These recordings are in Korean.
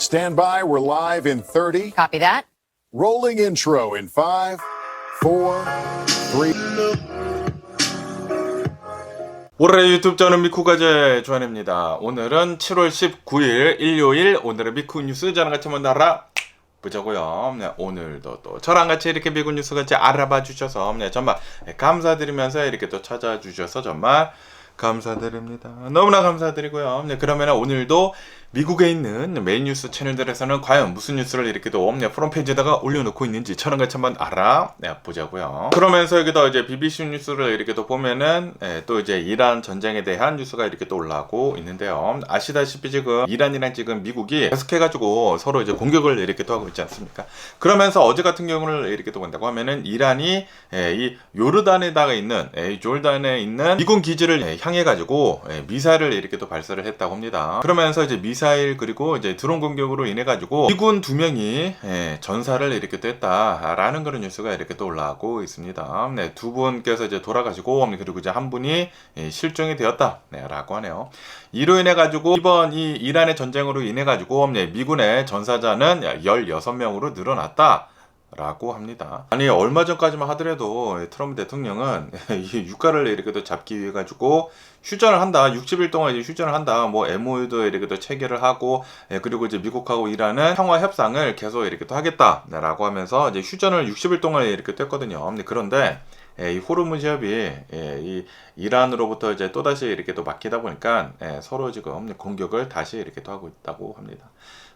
Stand by, we're live in 30. Copy that. Rolling intro in 5, 4, 3. 올해 유튜브 저는 미쿠가제 조한입니다. 오늘은 7월 19일 일요일 오늘의 미쿠 뉴스 저랑 같이 한번 알아보자고요. 네, 오늘도 또 저랑 같이 이렇게 미쿠 뉴스 같이 알아봐 주셔서 정말 감사드리면서 이렇게 또 찾아주셔서 정말 감사드립니다. 너무나 감사드리고요. 그러면 오늘도 미국에 있는 메인 뉴스 채널들에서는 과연 무슨 뉴스를 이렇게 또 프론페이지에다가 올려놓고 있는지 저랑 같이 한번 알아보자고요. 그러면서 여기도 이제 BBC 뉴스를 이렇게 또 보면은 또 이제 이란 전쟁에 대한 뉴스가 이렇게 또 올라오고 있는데요. 아시다시피 지금 이란이랑 지금 미국이 계속해가지고 서로 이제 공격을 이렇게 또 하고 있지 않습니까? 그러면서 어제 같은 경우를 이렇게 또 본다고 하면은 이란이 이 요르단에다가 있는 조르단에 있는 미군 기지를 향해가지고 미사일을 이렇게 또 발사를 했다고 합니다. 그러면서 이제 미사일 그리고 이제 드론 공격으로 인해 가지고 미군 2명이 전사를 이렇게 또 했다라는 그런 뉴스가 이렇게 또 올라오고 있습니다. 네, 두 분께서 이제 돌아가시고 그리고 이제 한 분이 실종이 되었다라고 하네요. 이로 인해 가지고 이번 이 이란의 전쟁으로 인해 가지고 미군의 전사자는 16명으로 늘어났다. 라고 합니다. 아니 얼마 전까지만 하더라도 트럼프 대통령은 이 유가를 이렇게 또 잡기 위해 가지고 휴전을 한다. 60일 동안 이제 휴전을 한다. 뭐 MOU도 이렇게 또 체결을 하고 그리고 이제 미국하고 이란은 평화 협상을 계속 이렇게 또 하겠다라고 하면서 이제 휴전을 60일 동안 이렇게 또 했거든요. 그런데 이 호르무즈 협이 이 이란으로부터 이제 또다시 이렇게 또 막히다 보니까 서로 지금 공격을 다시 이렇게 또 하고 있다고 합니다.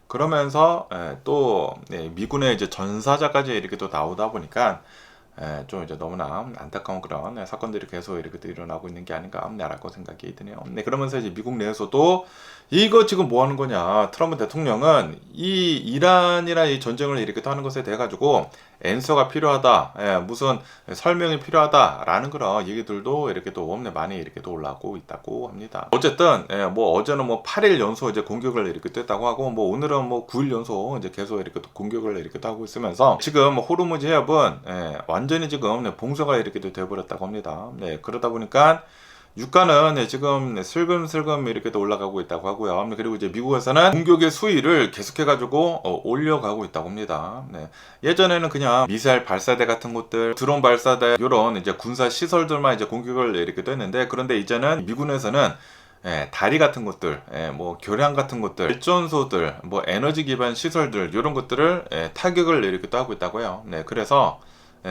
그러면서 또 미군의 이제 전사자까지 이렇게 또 나오다 보니까 좀 이제 너무나 안타까운 그런 사건들이 계속 이렇게 또 일어나고 있는 게 아닌가라고 생각이 드네요. 그러면서 이제 미국 내에서도 이거 지금 뭐 하는 거냐. 트럼프 대통령은 이 이란이랑 이 전쟁을 이렇게 또 하는 것에 대해 가지고 앤서가 필요하다. 무슨 설명이 필요하다라는 그런 얘기들도 이렇게 또 많이 이렇게 또 올라오고 있다고 합니다. 어쨌든 뭐 어제는 뭐 8일 연속 이제 공격을 이렇게 또 했다고 하고 뭐 오늘은 뭐 9일 연속 이제 계속 이렇게 또 공격을 이렇게 또 하고 있으면서 지금 호르무즈 해협은 완전히 지금 봉쇄가 이렇게 또 돼버렸다고 합니다. 그러다 보니까 유가는 지금 슬금슬금 이렇게 또 올라가고 있다고 하고요. 그리고 이제 미국에서는 공격의 수위를 계속해가지고 올려가고 있다고 합니다. 예전에는 그냥 미사일 발사대 같은 곳들, 드론 발사대 이런 이제 군사 시설들만 이제 공격을 이렇게 또 했는데 그런데 이제는 미군에서는 다리 같은 곳들, 뭐 교량 같은 곳들, 발전소들, 뭐 에너지 기반 시설들 이런 것들을 타격을 이렇게 또 하고 있다고요. 그래서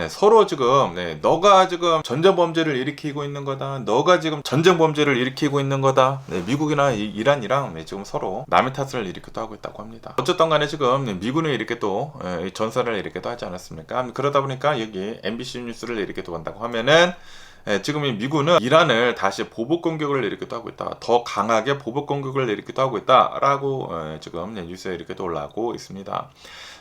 서로 지금 너가 지금 전쟁 범죄를 일으키고 있는 거다. 너가 지금 전쟁 범죄를 일으키고 있는 거다. 미국이나 이란이랑 지금 서로 남의 탓을 이렇게 또 하고 있다고 합니다. 어쨌든 간에 지금 미군이 이렇게 또 전사를 이렇게 또 하지 않았습니까? 그러다 보니까 여기 MBC 뉴스를 이렇게 또 한다고 하면은 지금 이 미군은 이란을 다시 보복 공격을 이렇게 또 하고 있다. 더 강하게 보복 공격을 이렇게 또 하고 있다라고 지금 뉴스에 이렇게 또 올라오고 있습니다.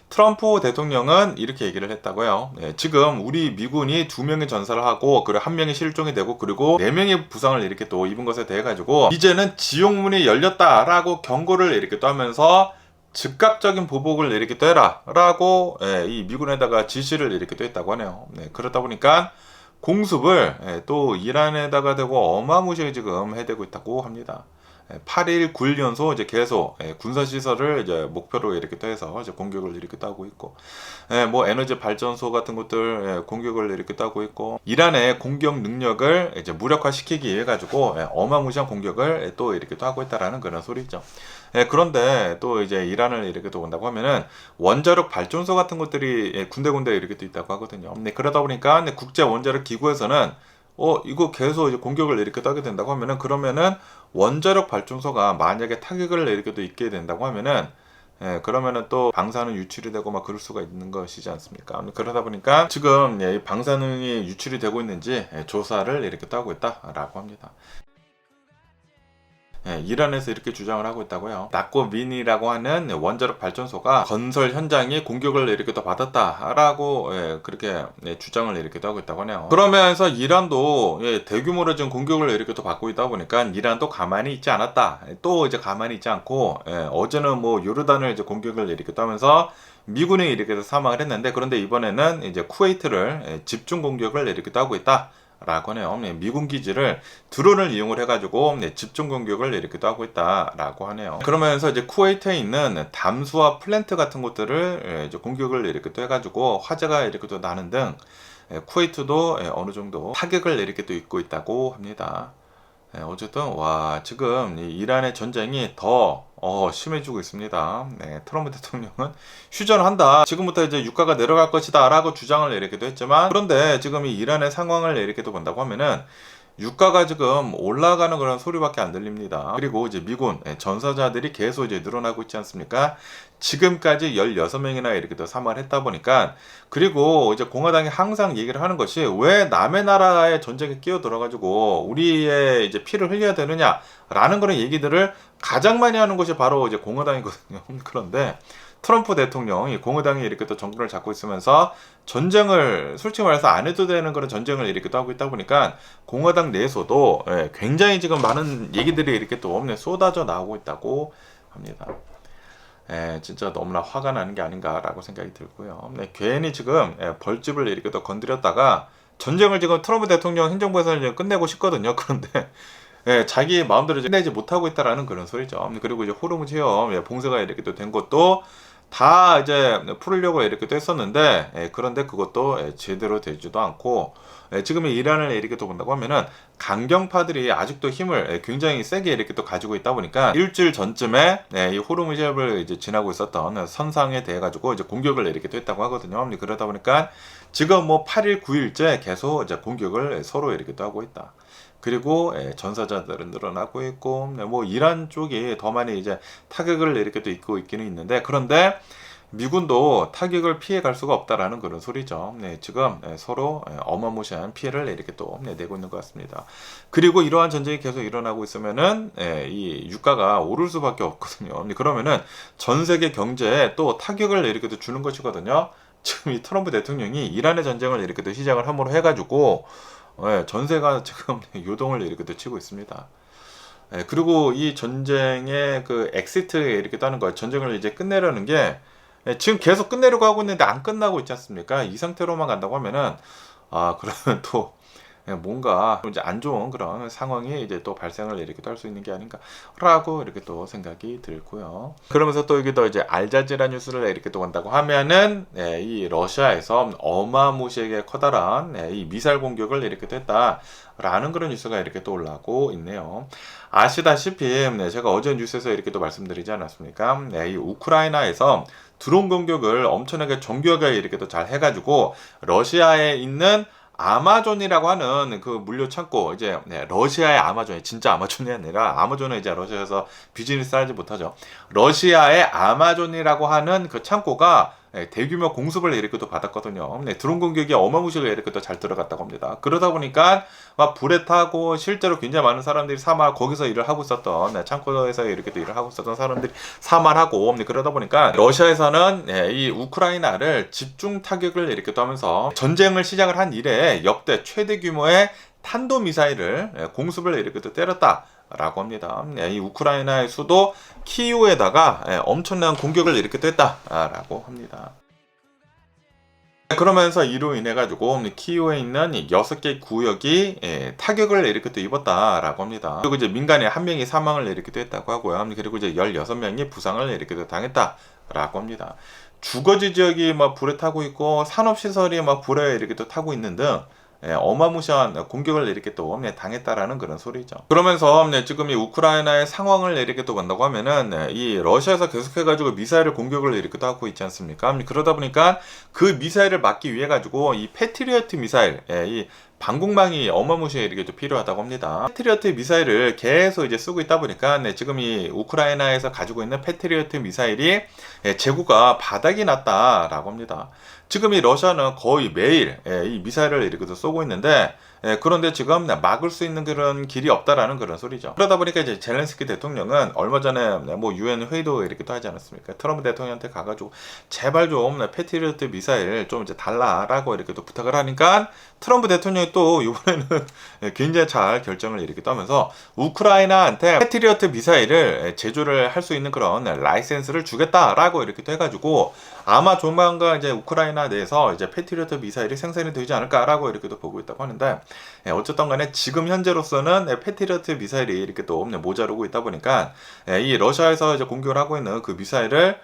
트럼프 대통령은 이렇게 얘기를 했다고요. 지금 우리 미군이 2명의 전사를 하고 그리고 1명이 실종이 되고 그리고 4명의 부상을 이렇게 또 입은 것에 대해 가지고 이제는 지옥문이 열렸다라고 경고를 이렇게 또 하면서 즉각적인 보복을 이렇게 또 해라 라고 이 미군에다가 지시를 이렇게 또 했다고 하네요. 그러다 보니까 공습을 또 이란에다가 대고 어마무시하게 지금 해대고 있다고 합니다. 8일 9일 연속 이제 계속 군사시설을 이제 목표로 이렇게 또 해서 이제 공격을 이렇게 또 하고 있고, 뭐 에너지 발전소 같은 것들 공격을 이렇게 또 하고 있고, 이란의 공격 능력을 이제 무력화시키기 위해 가지고 어마무시한 공격을 또 이렇게 또 하고 있다라는 그런 소리죠. 그런데 또 이제 이란을 이렇게 또 본다고 하면은 원자력 발전소 같은 것들이 군데군데 이렇게 또 있다고 하거든요. 그러다 보니까 국제 원자력 기구에서는 이거 계속 이제 공격을 이렇게 하게 된다고 하면은 그러면은 원자력 발전소가 만약에 타격을 이렇게 또 입게 된다고 하면은 그러면은 또 방사능 유출이 되고 막 그럴 수가 있는 것이지 않습니까? 그러다 보니까 지금 이 방사능이 유출이 되고 있는지 조사를 이렇게 또 하고 있다라고 합니다. 이란에서 이렇게 주장을 하고 있다고요. 나코민이라고 하는 원자력 발전소가 건설 현장에 공격을 이렇게 또 받았다라고 그렇게 주장을 이렇게 또 하고 있다고 하네요. 그러면서 이란도 대규모로 지금 공격을 이렇게 또 받고 있다 보니까 이란도 가만히 있지 않았다. 또 이제 가만히 있지 않고 어제는 뭐 요르단을 이제 공격을 이렇게 또 하면서 미군이 이렇게 사망을 했는데 그런데 이번에는 이제 쿠웨이트를 집중 공격을 이렇게 또 하고 있다. 라고 하네요. 미군 기지를 드론을 이용을 해가지고 집중 공격을 이렇게도 하고 있다라고 하네요. 그러면서 이제 쿠웨이트에 있는 담수화 플랜트 같은 곳들을 이제 공격을 이렇게 또 해가지고 화재가 이렇게 또 나는 등 쿠웨이트도 어느 정도 타격을 이렇게 또 입고 있다고 합니다. 어쨌든 와 지금 이 이란의 전쟁이 더 심해지고 있습니다. 트럼프 대통령은 휴전한다. 지금부터 이제 유가가 내려갈 것이다 라고 주장을 이렇게도 했지만, 그런데 지금 이 이란의 상황을 이렇게도 본다고 하면은 유가가 지금 올라가는 그런 소리밖에 안 들립니다. 그리고 이제 미군 전사자들이 계속 이제 늘어나고 있지 않습니까? 지금까지 16명이나 이렇게 더 사망을 했다 보니까, 그리고 이제 공화당이 항상 얘기를 하는 것이 왜 남의 나라의 전쟁에 끼어들어가지고 우리의 이제 피를 흘려야 되느냐라는 그런 얘기들을 가장 많이 하는 것이 바로 이제 공화당이거든요. 그런데 트럼프 대통령이 공화당이 이렇게 또 정권을 잡고 있으면서 전쟁을 솔직히 말해서 안 해도 되는 그런 전쟁을 이렇게 또 하고 있다 보니까 공화당 내에서도 굉장히 지금 많은 얘기들이 이렇게 또 쏟아져 나오고 있다고 합니다. 진짜 너무나 화가 나는 게 아닌가라고 생각이 들고요. 괜히 지금 벌집을 이렇게 또 건드렸다가 전쟁을 지금 트럼프 대통령 행정부에서는 끝내고 싶거든요. 그런데 자기 마음대로 끝내지 못하고 있다라는 그런 소리죠. 그리고 이제 호르무즈 해협 봉쇄가 이렇게 또 된 것도 다 이제 풀으려고 이렇게 또 했었는데, 그런데 그것도 제대로 되지도 않고, 지금 이란을 이렇게 또 본다고 하면은 강경파들이 아직도 힘을 굉장히 세게 이렇게 또 가지고 있다 보니까 일주일 전쯤에 이 호르무즈 해협을 이제 지나고 있었던 선상에 대해 가지고 이제 공격을 이렇게 또 했다고 하거든요. 그러다 보니까 지금 뭐 8일, 9일째 계속 이제 공격을 서로 이렇게 또 하고 있다. 그리고 전사자들은 늘어나고 있고, 뭐 이란 쪽이 더 많이 이제 타격을 이렇게 또 입고 있기는 있는데, 그런데 미군도 타격을 피해 갈 수가 없다라는 그런 소리죠. 지금 서로 어마무시한 피해를 이렇게 또 내고 있는 것 같습니다. 그리고 이러한 전쟁이 계속 일어나고 있으면은 이 유가가 오를 수밖에 없거든요. 그러면은 전 세계 경제에 또 타격을 이렇게 또 주는 것이거든요. 지금 이 트럼프 대통령이 이란의 전쟁을 이렇게 또 시작을 함으로 해가지고 전세가 지금 요동을 이렇게 또 치고 있습니다. 그리고 이 전쟁의 그 엑시트에 이렇게 따는 거, 전쟁을 이제 끝내려는 게 지금 계속 끝내려고 하고 있는데 안 끝나고 있지 않습니까? 이 상태로만 간다고 하면은 그러면 또 뭔가 이제 안 좋은 그런 상황이 이제 또 발생을 이렇게 할 수 있는 게 아닌가라고 이렇게 또 생각이 들고요. 그러면서 또 여기 더 이제 알자지라 뉴스를 이렇게 또 간다고 하면은 이 러시아에서 어마무시하게 커다란 이 미사일 공격을 이렇게 또 했다라는 그런 뉴스가 이렇게 또 올라오고 있네요. 아시다시피 제가 어제 뉴스에서 이렇게 또 말씀드리지 않았습니까? 이 우크라이나에서 드론 공격을 엄청나게 정교하게 이렇게 또 잘 해가지고 러시아에 있는 아마존이라고 하는 그 물류 창고, 이제 러시아의 아마존이 진짜 아마존이 아니라, 아마존은 이제 러시아에서 비즈니스 하지 못하죠. 러시아의 아마존이라고 하는 그 창고가 대규모 공습을 이렇게 또 받았거든요. 드론 공격이 어마무시하게 이렇게 또 잘 들어갔다고 합니다. 그러다 보니까 막 불에 타고 실제로 굉장히 많은 사람들이 거기서 일을 하고 있었던, 창고에서 이렇게 또 일을 하고 있었던 사람들이 사망하고, 그러다 보니까 러시아에서는 이 우크라이나를 집중 타격을 이렇게 또 하면서 전쟁을 시작을 한 이래 역대 최대 규모의 탄도미사일을 공습을 이렇게 또 때렸다 라고 합니다. 이 우크라이나의 수도 키이우에다가 엄청난 공격을 이렇게 또 했다라고 합니다. 그러면서 이로 인해 가지고 키이우에 있는 6개 구역이 타격을 이렇게 또 입었다라고 합니다. 그리고 이제 민간인 1명이 사망을 이렇게 또 했다고 하고요. 그리고 이제 16명이 부상을 이렇게 또 당했다라고 합니다. 주거지 지역이 막 불에 타고 있고, 산업시설이 막 불에 이렇게 또 타고 있는 등 어마무시한 공격을 이렇게 또 당했다라는 그런 소리죠. 그러면서 지금 이 우크라이나의 상황을 이렇게 또 본다고 하면은 이 러시아에서 계속해가지고 미사일을 공격을 이렇게 또 하고 있지 않습니까? 그러다 보니까 그 미사일을 막기 위해 가지고 이 패트리어트 미사일, 이 방공망이 어마무시하게 이렇게 또 필요하다고 합니다. 패트리어트 미사일을 계속 이제 쓰고 있다 보니까 지금 이 우크라이나에서 가지고 있는 패트리어트 미사일이 재고가 바닥이 났다라고 합니다. 지금 이 러시아는 거의 매일 이 미사일을 이렇게 쏘고 있는데, 그런데 지금 막을 수 있는 그런 길이 없다라는 그런 소리죠. 그러다 보니까 이제 젤렌스키 대통령은 얼마 전에 뭐 유엔 회의도 이렇게 또 하지 않았습니까? 트럼프 대통령한테 가가지고 제발 좀 패트리어트 미사일 좀 이제 달라라고 이렇게 또 부탁을 하니까, 트럼프 대통령이 또 이번에는 굉장히 잘 결정을 이렇게 떠면서 우크라이나한테 패트리어트 미사일을 제조를 할 수 있는 그런 라이센스를 주겠다라고 이렇게 또 해가지고, 아마 조만간 이제 우크라이나 내에서 이제 패트리어트 미사일이 생산이 되지 않을까라고 이렇게 또 보고 있다고 하는데, 어쨌든 간에 지금 현재로서는 패트리어트 미사일이 이렇게 또 모자르고 있다 보니까 이 러시아에서 이제 공격을 하고 있는 그 미사일을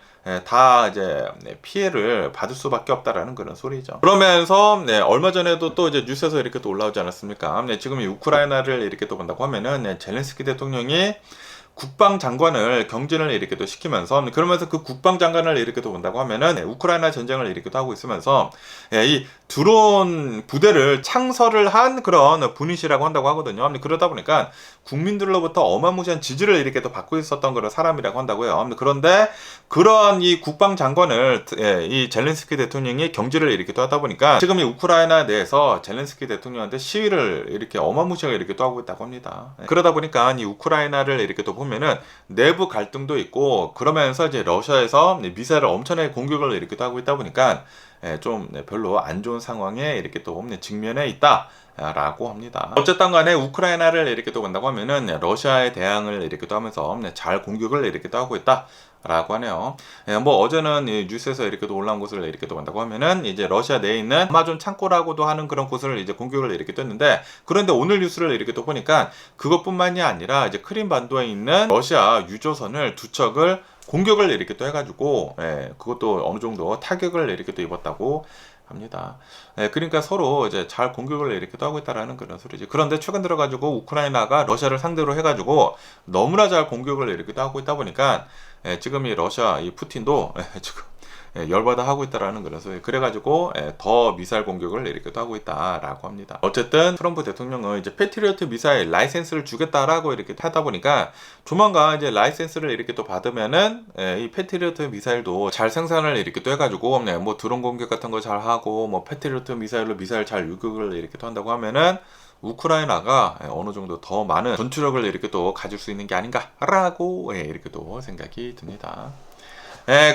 다 이제 피해를 받을 수밖에 없다라는 그런 소리죠. 그러면서 얼마 전에도 또 이제 뉴스에서 이렇게 또 올라오지 않았습니까? 지금 이 우크라이나를 이렇게 또 본다고 하면은 젤렌스키 대통령이 국방장관을 경진을 이렇게 또 시키면서, 그러면서 그 국방장관을 이렇게 또 본다고 하면은 우크라이나 전쟁을 이렇게 또 하고 있으면서 이 드론 부대를 창설을 한 그런 분이시라고 한다고 하거든요. 그러다 보니까 국민들로부터 어마무시한 지지를 이렇게 또 받고 있었던 그런 사람이라고 한다고요. 그런데 그런 이 국방장관을 이 젤렌스키 대통령이 경질을 이렇게 또 하다 보니까 지금 이 우크라이나 내에서 젤렌스키 대통령한테 시위를 이렇게 어마무시하게 이렇게 또 하고 있다고 합니다. 그러다 보니까 이 우크라이나를 이렇게 또 보면은 내부 갈등도 있고, 그러면서 이제 러시아에서 미사일을 엄청나게 공격을 이렇게 또 하고 있다 보니까 좀 별로 안 좋은 상황에 이렇게 또 직면해 있다 라고 합니다. 어쨌든 간에 우크라이나를 이렇게 또 본다고 하면은 러시아에 대항을 이렇게 또 하면서 잘 공격을 이렇게 또 하고 있다 라고 하네요. 뭐 어제는 뉴스에서 이렇게 또 올라온 곳을 이렇게 또 본다고 하면은 이제 러시아 내에 있는 아마존 창고라고도 하는 그런 곳을 이제 공격을 이렇게 또 했는데, 그런데 오늘 뉴스를 이렇게 또 보니까 그것뿐만이 아니라 이제 크림 반도에 있는 러시아 유조선을 두 척을 공격을 이렇게 또 해가지고 그것도 어느 정도 타격을 이렇게 또 입었다고 합니다. 그러니까 서로 이제 잘 공격을 이렇게 또 하고 있다라는 그런 소리지. 그런데 최근 들어가지고 우크라이나가 러시아를 상대로 해가지고 너무나 잘 공격을 이렇게 또 하고 있다 보니까 지금 이 러시아 이 푸틴도 지금 열받아 하고 있다라는 그런 소리. 그래가지고 더 미사일 공격을 이렇게 또 하고 있다라고 합니다. 어쨌든 트럼프 대통령은 이제 패트리어트 미사일 라이센스를 주겠다라고 이렇게 하다 보니까 조만간 이제 라이센스를 이렇게 또 받으면은 이 패트리어트 미사일도 잘 생산을 이렇게 또 해가지고 뭐 드론 공격 같은 거 잘 하고 뭐 패트리어트 미사일로 미사일 잘 유격을 이렇게 또 한다고 하면은 우크라이나가 어느 정도 더 많은 전투력을 이렇게 또 가질 수 있는 게 아닌가라고 이렇게 또 생각이 듭니다.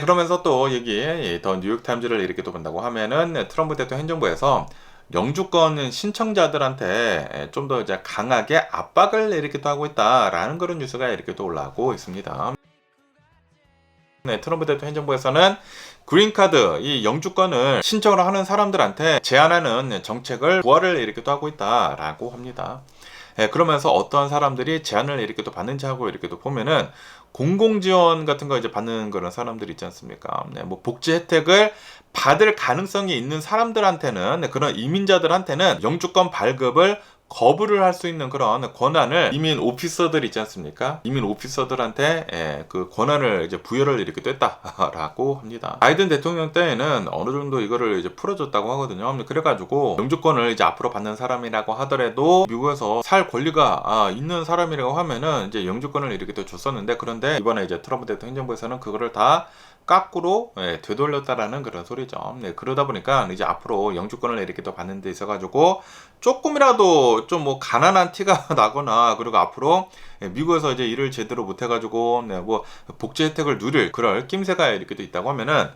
그러면서 또 여기 더 뉴욕타임즈를 이렇게 또 본다고 하면은 트럼프 대통령 행정부에서 영주권 신청자들한테 좀 더 이제 강하게 압박을 이렇게 또 하고 있다라는 그런 뉴스가 이렇게 또 올라오고 있습니다. 트럼프 대통령 행정부에서는 그린카드, 이 영주권을 신청을 하는 사람들한테 제한하는 정책을 부활을 이렇게 또 하고 있다라고 합니다. 그러면서 어떠한 사람들이 제한을 이렇게 또 받는지 하고 이렇게 또 보면은 공공지원 같은 거 이제 받는 그런 사람들 있지 않습니까? 뭐 복지 혜택을 받을 가능성이 있는 사람들한테는, 그런 이민자들한테는 영주권 발급을 거부를 할 수 있는 그런 권한을 이민 오피서들 있지 않습니까? 이민 오피서들한테 그 권한을 이제 부여를 이렇게 됐다라고 합니다. 바이든 대통령 때에는 어느 정도 이거를 이제 풀어줬다고 하거든요. 그래가지고 영주권을 이제 앞으로 받는 사람이라고 하더라도 미국에서 살 권리가 있는 사람이라고 하면은 이제 영주권을 이렇게 또 줬었는데, 그런데 이번에 이제 트럼프 대통령 행정부에서는 그거를 다 깎으로 되돌렸다라는 그런 소리죠. 그러다 보니까 이제 앞으로 영주권을 이렇게 또 받는 데 있어가지고 조금이라도 좀 뭐 가난한 티가 나거나, 그리고 앞으로 미국에서 이제 일을 제대로 못해가지고 뭐 복지 혜택을 누릴 그럴 낌새가 이렇게 또 있다고 하면은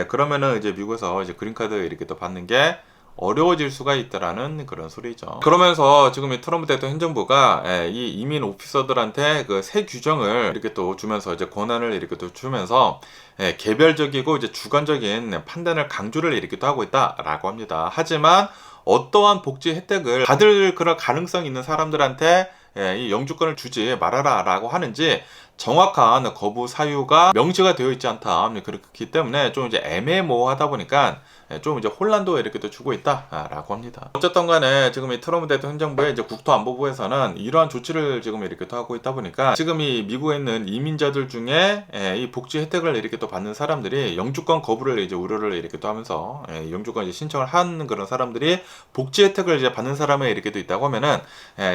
그러면은 이제 미국에서 이제 그린카드 이렇게 또 받는 게 어려워질 수가 있다라는 그런 소리죠. 그러면서 지금 이 트럼프 대통령 행정부가 이 이민 오피서들한테 그 새 규정을 이렇게 또 주면서 이제 권한을 이렇게 또 주면서 개별적이고 이제 주관적인 판단을 강조를 이렇게 또 하고 있다라고 합니다. 하지만 어떠한 복지 혜택을 받을 그런 가능성이 있는 사람들한테 이 영주권을 주지 말아라 라고 하는지 정확한 거부 사유가 명시가 되어 있지 않다. 그렇기 때문에 좀 이제 애매모호하다 보니까 좀 이제 혼란도 이렇게 또 주고 있다라고 합니다. 어쨌든 간에 지금 이 트럼프 대통령 행정부의 이제 국토안보부에서는 이러한 조치를 지금 이렇게 또 하고 있다 보니까 지금 이 미국에 있는 이민자들 중에 이 복지 혜택을 이렇게 또 받는 사람들이 영주권 거부를 이제 우려를 이렇게 또 하면서 영주권 이제 신청을 한 그런 사람들이 복지 혜택을 이제 받는 사람이 이렇게 또 있다고 하면은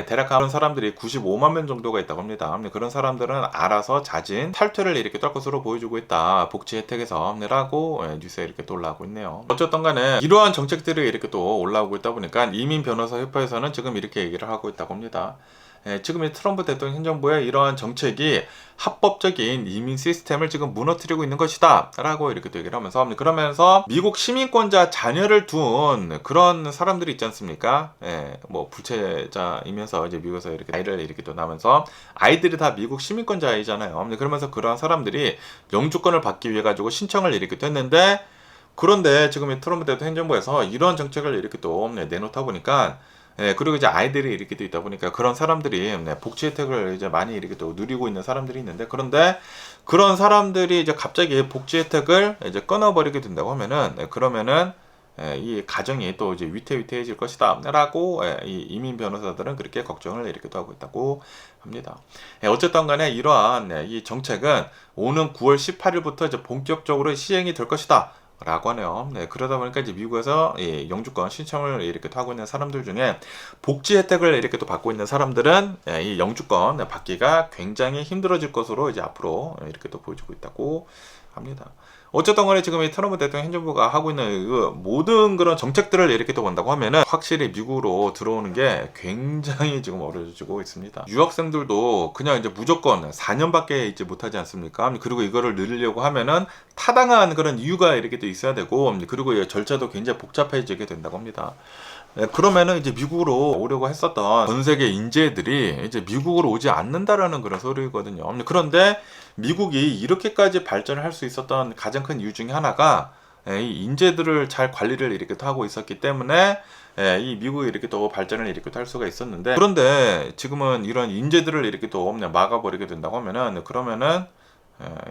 대략 그런 사람들이 95만 명 정도가 있다고 합니다. 그런 사람들은 알아서 자진 탈퇴를 이렇게 할 것으로 보여주고 있다. 복지 혜택에서 라고 뉴스에 이렇게 또 올라오고 있네요. 어쨌든 간에 이러한 정책들이 이렇게 또 올라오고 있다 보니까 이민 변호사 협회에서는 지금 이렇게 얘기를 하고 있다고 합니다. 지금 이 트럼프 대통령 행정부의 이러한 정책이 합법적인 이민 시스템을 지금 무너뜨리고 있는 것이다 라고 이렇게 또 얘기를 하면서, 그러면서 미국 시민권자 자녀를 둔 그런 사람들이 있지 않습니까? 뭐 불체자이면서 이제 미국에서 이렇게 아이를 이렇게 또 낳으면서 아이들이 다 미국 시민권자이잖아요. 그러면서 그러한 사람들이 영주권을 받기 위해 가지고 신청을 이렇게 됐는데, 그런데 지금 이 트럼프 대통령 행정부에서 이러한 정책을 이렇게 또 내놓다 보니까 그리고 이제 아이들이 이렇게 또 있다 보니까 그런 사람들이 복지 혜택을 이제 많이 이렇게 또 누리고 있는 사람들이 있는데, 그런데 그런 사람들이 이제 갑자기 복지 혜택을 이제 끊어버리게 된다고 하면은, 그러면은 이 가정이 또 이제 위태위태해질 것이다라고 이 이민 변호사들은 그렇게 걱정을 이렇게 또 하고 있다고 합니다. 어쨌든 간에 이러한 이 정책은 오는 9월 18일부터 이제 본격적으로 시행이 될 것이다 라고 하네요. 그러다 보니까 이제 미국에서 이 영주권 신청을 이렇게 또 하고 있는 사람들 중에 복지 혜택을 이렇게 또 받고 있는 사람들은 이 영주권 받기가 굉장히 힘들어질 것으로 이제 앞으로 이렇게 또 보여지고 있다고 합니다. 어쨌든 간에 지금 이 트럼프 대통령 행정부가 하고 있는 그 모든 그런 정책들을 이렇게 또 본다고 하면은 확실히 미국으로 들어오는 게 굉장히 지금 어려워지고 있습니다. 유학생들도 그냥 이제 무조건 4년밖에 있지 못하지 않습니까? 그리고 이거를 늘리려고 하면은 타당한 그런 이유가 이렇게 또 있어야 되고, 그리고 절차도 굉장히 복잡해지게 된다고 합니다. 그러면은 이제 미국으로 오려고 했었던 전 세계 인재들이 이제 미국으로 오지 않는다라는 그런 소리거든요. 그런데 미국이 이렇게까지 발전을 할 수 있었던 가장 큰 이유 중에 하나가 이 인재들을 잘 관리를 이렇게 하고 있었기 때문에 이 미국이 이렇게 또 발전을 이렇게 할 수가 있었는데, 그런데 지금은 이런 인재들을 이렇게 또 막아버리게 된다고 하면은, 그러면은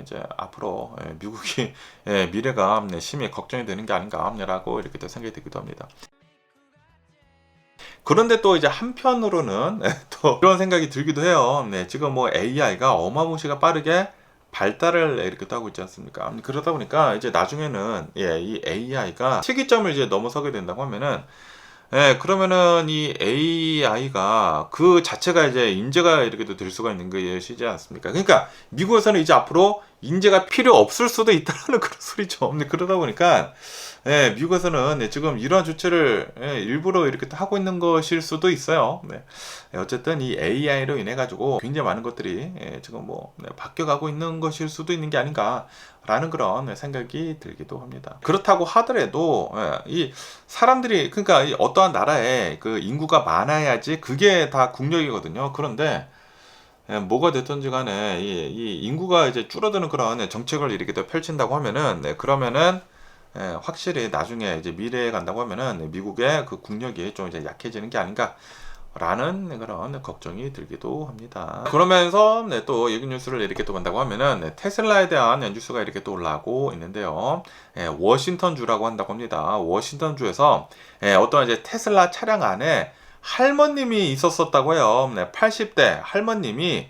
이제 앞으로 미국이 미래가 심히 걱정이 되는 게 아닌가라고 이렇게 또 생각이 들기도 합니다. 그런데 또 이제 한편으로는 또 그런 생각이 들기도 해요. 지금 뭐 AI가 어마무시가 빠르게 발달을 이렇게 또 하고 있지 않습니까? 그러다 보니까 이제 나중에는 이 AI가 시기점을 이제 넘어서게 된다고 하면은, 그러면은 이 AI가 그 자체가 이제 인재가 이렇게 될 수가 있는 것이지 않습니까? 그러니까 미국에서는 이제 앞으로 인재가 필요 없을 수도 있다는 그런 소리죠. 그러다 보니까 미국에서는 지금 이러한 조치를 일부러 이렇게 하고 있는 것일 수도 있어요. 어쨌든 이 AI로 인해 가지고 굉장히 많은 것들이 지금 뭐 바뀌어가고 있는 것일 수도 있는 게 아닌가라는 그런 생각이 들기도 합니다. 그렇다고 하더라도 이 사람들이, 그러니까 이 어떠한 나라에 그 인구가 많아야지 그게 다 국력이거든요. 그런데 뭐가 됐든지 간에 이 인구가 이제 줄어드는 그런 정책을 이렇게 또 펼친다고 하면은, 그러면은 확실히 나중에 이제 미래에 간다고 하면은 미국의 그 국력이 좀 이제 약해지는 게 아닌가라는 그런 걱정이 들기도 합니다. 그러면서 또 이 뉴스를 이렇게 또 본다고 하면은 테슬라에 대한 뉴스가 이렇게 또 올라오고 있는데요. 워싱턴주라고 한다고 합니다. 워싱턴주에서 어떤 이제 테슬라 차량 안에 할머님이 있었었다고 해요. 80대 할머님이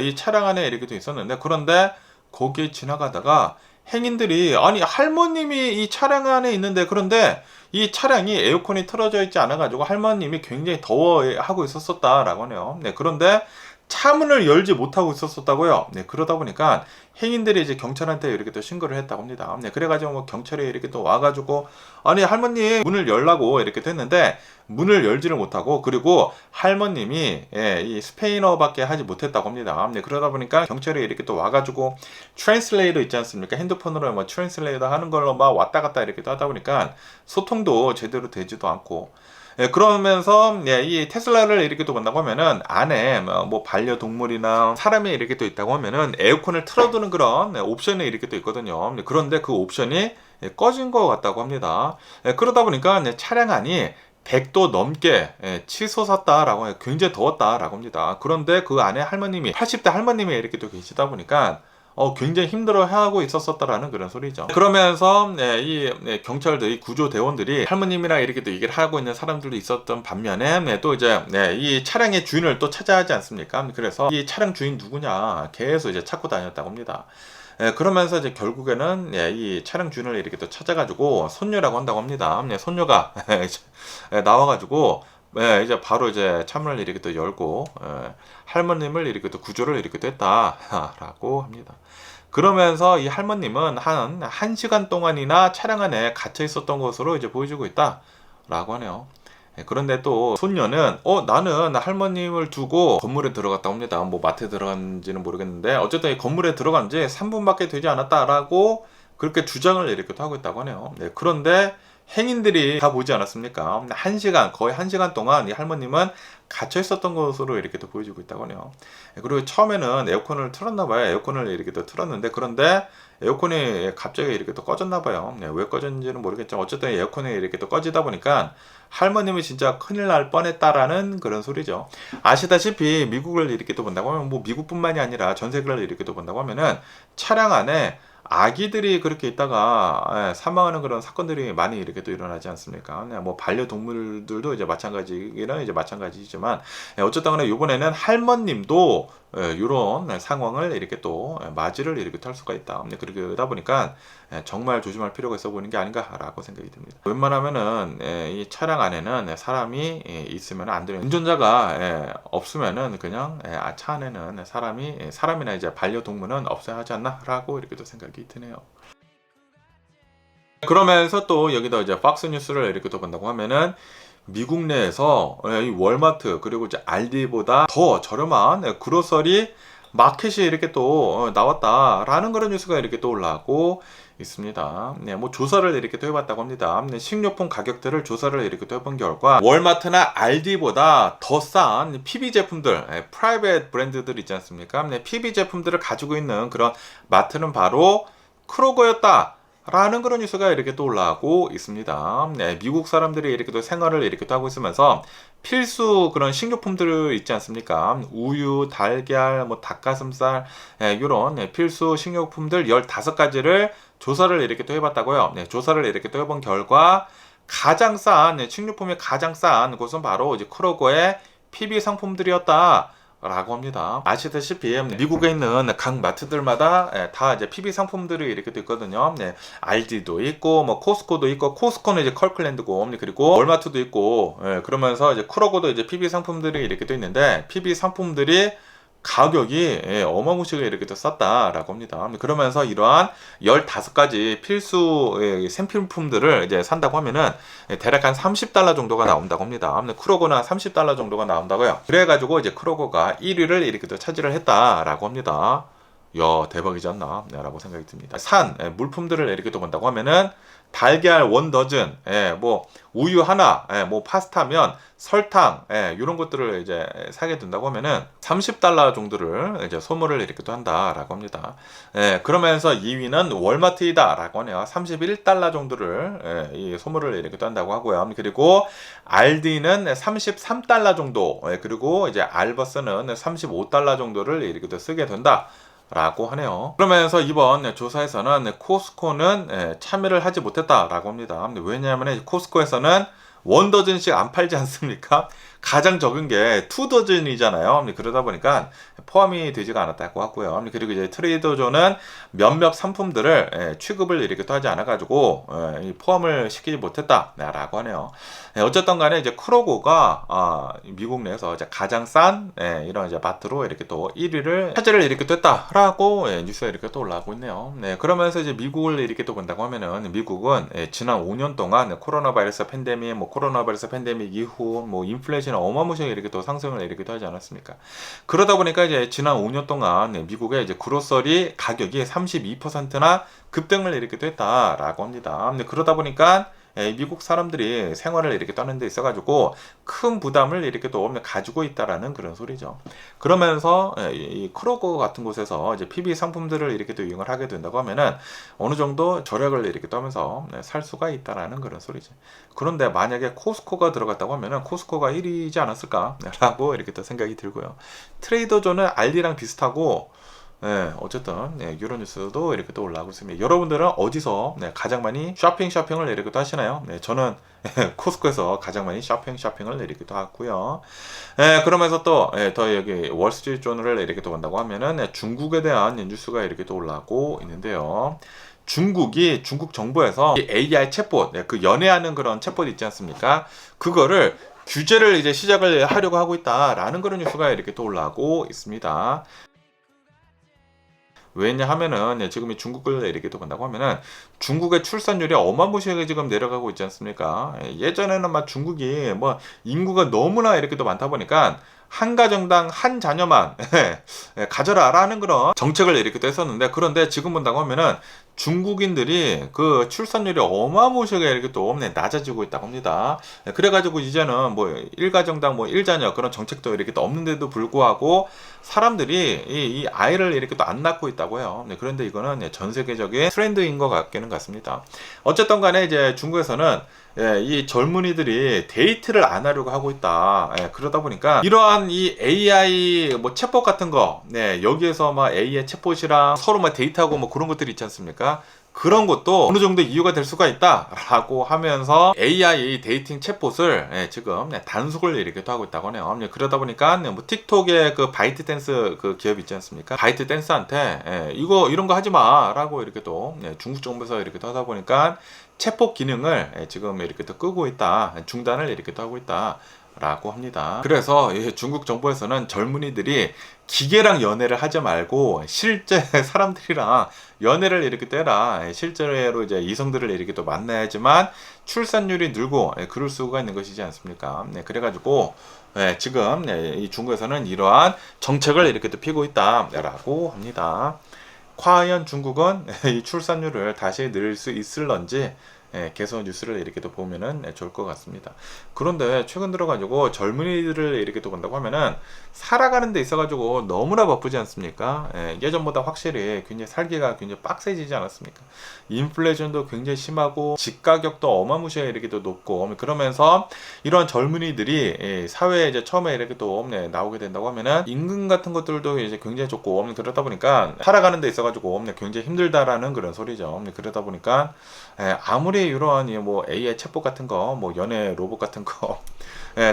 이 차량 안에 이렇게 또 있었는데, 그런데 거기에 지나가다가 행인들이, 아니 할머님이 이 차량 안에 있는데, 그런데 이 차량이 에어컨이 틀어져 있지 않아 가지고 할머님이 굉장히 더워하고 있었다라고 하네요. 그런데 차문을 열지 못하고 있었다고요. 그러다 보니까 행인들이 이제 경찰한테 이렇게 또 신고를 했다고 합니다. 그래가지고 뭐 경찰이 이렇게 또 와가지고, 아니 할머님 문을 열라고 이렇게 됐는데 문을 열지를 못하고, 그리고 할머님이 이 스페인어밖에 하지 못했다고 합니다. 그러다 보니까 경찰이 이렇게 또 와가지고 트랜슬레이터 있지 않습니까? 핸드폰으로 뭐 트랜슬레이터 하는 걸로 막 왔다 갔다 이렇게 또 하다 보니까 소통도 제대로 되지도 않고, 그러면서 이 테슬라를 이렇게 또 본다고 하면은 안에 뭐 반려동물이나 사람이 이렇게 또 있다고 하면은 에어컨을 틀어두는 그런 옵션이 이렇게 또 있거든요. 그런데 그 옵션이 꺼진 것 같다고 합니다. 그러다 보니까 차량 안이 100도 넘게 치솟았다라고 해요. 굉장히 더웠다라고 합니다. 그런데 그 안에 할머님이, 80대 할머님이 이렇게 또 계시다 보니까 굉장히 힘들어하고 있었다라는 그런 소리죠. 그러면서 이 경찰들이, 구조대원들이 할머님이랑 이렇게 또 얘기를 하고 있는 사람들도 있었던 반면에 또 이제 이 차량의 주인을 또 찾아야 하지 않습니까? 그래서 이 차량 주인 누구냐 계속 이제 찾고 다녔다고 합니다. 그러면서 이제 결국에는 이 차량 주인을 이렇게 또 찾아가지고 손녀라고 한다고 합니다. 손녀가 나와가지고 이제 바로 이제 차문을 이렇게 또 열고 할머님을 이렇게 또 구조를 이렇게 또 했다라고 합니다. 그러면서 이 할머님은 한 1시간 동안이나 차량 안에 갇혀 있었던 것으로 이제 보여지고 있다라고 하네요. 그런데 또 손녀는 나는 할머님을 두고 건물에 들어갔다 옵니다. 뭐 마트에 들어간지는 모르겠는데 어쨌든 이 건물에 들어간 지 3분밖에 되지 않았다라고 그렇게 주장을 이렇게 하고 있다고 하네요. 그런데 행인들이 다 보지 않았습니까? 1시간, 거의 1시간 동안 이 할머님은 갇혀 있었던 것으로 이렇게 또 보여지고 있다고 하네요. 그리고 처음에는 에어컨을 틀었나봐요. 에어컨을 이렇게 또 틀었는데, 그런데 에어컨이 갑자기 이렇게 또 꺼졌나봐요. 왜 꺼졌는지는 모르겠지만, 어쨌든 에어컨이 이렇게 또 꺼지다 보니까 할머님이 진짜 큰일 날 뻔했다라는 그런 소리죠. 아시다시피 미국을 이렇게 또 본다고 하면, 뭐 미국뿐만이 아니라 전 세계를 이렇게 또 본다고 하면은 차량 안에 아기들이 그렇게 있다가 사망하는 그런 사건들이 많이 이렇게 또 일어나지 않습니까? 뭐 반려동물들도 이제 마찬가지는 이제 마찬가지지만, 어쨌든 간에 이번에는 할머님도 이런 상황을 이렇게 또 맞이를 이렇게 할 수가 있다. 그러다 보니까 정말 조심할 필요가 있어 보이는 게 아닌가라고 생각이 듭니다. 웬만하면은 이 차량 안에는 사람이 있으면 안 되는, 운전자가 없으면은 그냥 차 안에는 사람이나 이제 반려동물은 없어야 하지 않나라고 이렇게 또 생각이 드네요. 그러면서 또 여기다 이제 팍스 뉴스를 이렇게 또 본다고 하면은, 미국 내에서 이 월마트 그리고 이제 알디보다 더 저렴한 그로서리 마켓이 이렇게 또 나왔다라는 그런 뉴스가 이렇게 또 올라오고 있습니다. 뭐 조사를 이렇게 또 해봤다고 합니다. 식료품 가격들을 조사를 이렇게 또 해본 결과, 월마트나 알디보다 더 싼 PB 제품들, 프라이빗 브랜드들 있지 않습니까? PB 제품들을 가지고 있는 그런 마트는 바로 크로거였다 라는 그런 뉴스가 이렇게 또 올라오고 있습니다. 미국 사람들이 이렇게 또 생활을 이렇게 또 하고 있으면서 필수 그런 식료품들 있지 않습니까? 우유, 달걀, 뭐 닭가슴살, 이런 필수 식료품들 15가지를 조사를 이렇게 또 해봤다고요. 조사를 이렇게 또 해본 결과, 가장 싼, 식료품이 가장 싼 곳은 바로 이제 크로거의 PB 상품들이었다 라고 합니다. 아시다시피 미국에 있는 각 마트들마다 다 이제 PB 상품들이 이렇게 또 있거든요. 알디도 있고, 뭐 코스코도 있고, 코스코는 이제 컬클랜드고, 그리고 월마트도 있고, 그러면서 이제 크로거도 이제 PB 상품들이 이렇게 또 있는데, PB 상품들이 가격이 어마무시하게 이렇게 또 쌌다라고 합니다. 그러면서 이러한 15가지 필수 생필품들을 이제 산다고 하면은 대략 한 $30 정도가 나온다고 합니다. 크로거는 $30 정도가 나온다고요. 그래가지고 이제 크로거가 1위를 이렇게 또 차지를 했다라고 합니다. 야, 대박이지 않나 라고 생각이 듭니다. 물품들을 이렇게 또 본다고 하면은, 달걀 1더즌, 뭐 우유 하나, 뭐 파스타면, 설탕, 이런 것들을 이제 사게 된다고 하면은 $30 정도를 이제 소모를 이렇게 또 한다라고 합니다. 그러면서 2위는 월마트이다라고 하네요. $31 정도를 이 소모를 이렇게 또 한다고 하고요. 그리고 알디는 $33 정도, 그리고 이제 알버스는 $35 정도를 이렇게 또 쓰게 된다 라고 하네요. 그러면서 이번 조사에서는 코스코는 참여를 하지 못했다라고 합니다. 왜냐하면 코스코에서는 1더즌씩 안 팔지 않습니까? 가장 적은 게 2더즌이잖아요. 그러다 보니까 포함이 되지가 않았다고 하고요. 그리고 이제 트레이더조는 몇몇 상품들을 취급을 이렇게 또 하지 않아가지고 포함을 시키지 못했다라고 하네요. 어쨌든 간에 이제 크로거가 미국 내에서 이제 가장 싼 이런 이제 마트로 이렇게 또 1위를 차지를 이렇게 또 했다라고 뉴스가 이렇게 또 올라오고 있네요. 그러면서 이제 미국을 이렇게 또 본다고 하면은, 미국은 지난 5년 동안 코로나 바이러스 팬데믹 이후 뭐 인플레이션이 어마무시하게 이렇게 또 상승을 이렇게 또 하지 않았습니까? 그러다 보니까 이제 지난 5년 동안 미국의 이제 그로서리 가격이 32%나 급등을 이렇게 또 했다라고 합니다. 그러다 보니까 미국 사람들이 생활을 이렇게 떠는 데 있어가지고 큰 부담을 이렇게 또 가지고 있다라는 그런 소리죠. 그러면서 이 크로거 같은 곳에서 이제 PB 상품들을 이렇게 또 이용을 하게 된다고 하면은 어느 정도 절약을 이렇게 떠면서 살 수가 있다라는 그런 소리죠. 그런데 만약에 코스코가 들어갔다고 하면은 코스코가 1위지 않았을까라고 이렇게 또 생각이 들고요. 트레이더조는 알디랑 비슷하고, 어쨌든 이런 뉴스도 이렇게 또 올라오고 있습니다. 여러분들은 어디서 가장 많이 쇼핑을 이렇게 또 하시나요? 저는 코스코에서 가장 많이 쇼핑을 이렇게 또 하고요. 그러면서 또 더 여기 월스트리트 조널을 이렇게 또 본다고 하면은 중국에 대한 뉴스가 이렇게 또 올라오고 있는데요. 중국 정부에서 AI 챗봇, 그 연애하는 그런 챗봇 있지 않습니까? 그거를 규제를 이제 시작을 하려고 하고 있다라는 그런 뉴스가 이렇게 또 올라오고 있습니다. 왜냐하면은 지금 이 중국을 이렇게 또 본다고 하면은 중국의 출산율이 어마무시하게 지금 내려가고 있지 않습니까? 예전에는 막 중국이 뭐 인구가 너무나 이렇게 또 많다 보니까 한 가정당 한 자녀만 가져라라는 그런 정책을 이렇게 또 했었는데, 그런데 지금 본다고 하면은 중국인들이 그 출산율이 어마무시하게 이렇게 또 낮아지고 있다고 합니다. 그래가지고 이제는 뭐 일가정당 뭐 일자녀 그런 정책도 이렇게 또 없는데도 불구하고 사람들이 이 아이를 이렇게 또 안 낳고 있다고 해요. 그런데 이거는 전 세계적인 트렌드인 것 같습니다. 어쨌든 간에 이제 중국에서는 이 젊은이들이 데이트를 안 하려고 하고 있다. 그러다 보니까 이러한 이 AI 뭐 챗봇 같은 거, 여기에서 막 AI 챗봇이랑 서로 막 데이트하고 뭐 그런 것들이 있지 않습니까? 그런 것도 어느 정도 이유가 될 수가 있다라고 하면서 AI 데이팅 챗봇을 지금 단속을 이렇게 또 하고 있다고 하네요. 그러다 보니까 뭐 틱톡의 그 바이트댄스 그 기업 있지 않습니까? 바이트댄스한테 이런 거 하지 마라고 이렇게 또 중국 정부에서 이렇게 또 하다 보니까 챗봇 기능을 지금 이렇게 또 끄고 있다, 중단을 이렇게 또 하고 있다. 라고 합니다. 그래서 중국 정부에서는 젊은이들이 기계랑 연애를 하지 말고 실제 사람들이랑 연애를 이렇게 떼라. 실제로 이제 이성들을 이렇게 또 만나야지만 출산율이 늘고 그럴 수가 있는 것이지 않습니까? 그래가지고 지금 이 중국에서는 이러한 정책을 이렇게 또 피고 있다라고 합니다. 과연 중국은 이 출산율을 다시 늘 수 있을런지 개선 뉴스를 이렇게 또 보면은 좋을 것 같습니다. 그런데 최근 들어가지고 젊은이들을 이렇게 또 본다고 하면은 살아가는 데 있어가지고 너무나 바쁘지 않습니까? 예전보다 확실히 굉장히 살기가 굉장히 빡세지지 않았습니까? 인플레이션도 굉장히 심하고 집 가격도 어마무시하게 이렇게 또 높고 그러면서 이런 젊은이들이 사회에 이제 처음에 이렇게 또 나오게 된다고 하면은 임금 같은 것들도 이제 굉장히 좋고 그러다 보니까 살아가는 데 있어가지고 굉장히 힘들다라는 그런 소리죠. 그러다 보니까 아무리 이러한 뭐 AI 챗봇 같은 거, 뭐 연애 로봇 같은 거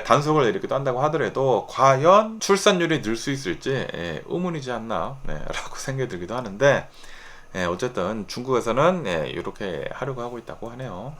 단속을 이렇게 또 한다고 하더라도 과연 출산율이 늘 수 있을지 의문이지 않나 라고 생각이 들기도 하는데 어쨌든 중국에서는 이렇게 하려고 하고 있다고 하네요.